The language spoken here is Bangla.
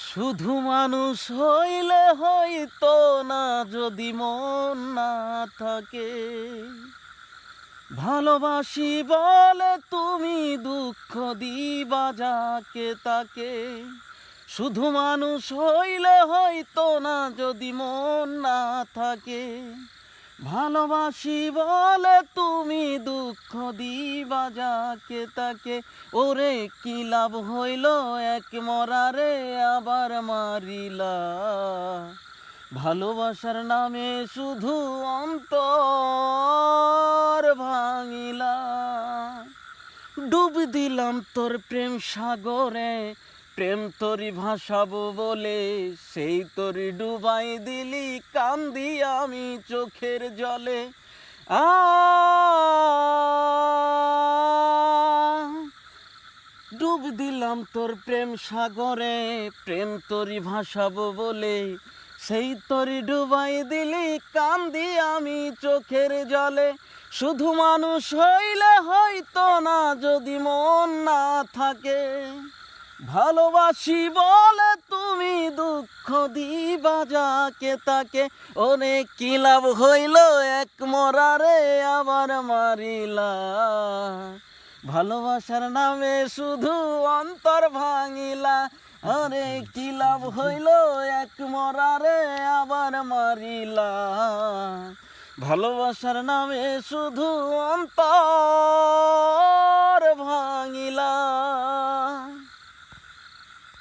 শুধু মানুষ হইলে হইতো না যদি মন না থাকে, ভালোবাসি বলে তুমি দুঃখ দিবা যাকে তাকে। শুধু মানুষ হইলে হইতো না যদি মন না থাকে, ভালোবাসি বলে তুমি দুঃখ দিবা যাকে তাকে। ওরে কি লাভ হইল এক মরারে আবার মারিলা, ভালোবাসার নামে শুধু অন্তর ভাঙিলা। ডুব দিলাম তোর প্রেম সাগরে, প্রেম তোরি ভাসাবো বলে, সেই তোরি ডুবাই দিলি কান্দি আমি চোখের জলে। ডুব দিলাম তোর প্রেম সাগরে, প্রেম তোরি ভাসাবো বলে, সেই তোরি ডুবাই দিলি কান্দি আমি চোখের জলে। শুধু মানুষ হইলে হইতো না যদি মন না থাকে, ভালোবাসি বলে তুমি দুঃখ দিবা যাকে তাকে। অনেক কি লাভ হইল এক মরারে আবার মারিলা, ভালোবাসার নামে শুধু অন্তর ভাঙিলা। আরে কি লাভ হইল এক মরারে আবার মারিলা, ভালোবাসার নামে শুধু অন্তর ভাঙিলা।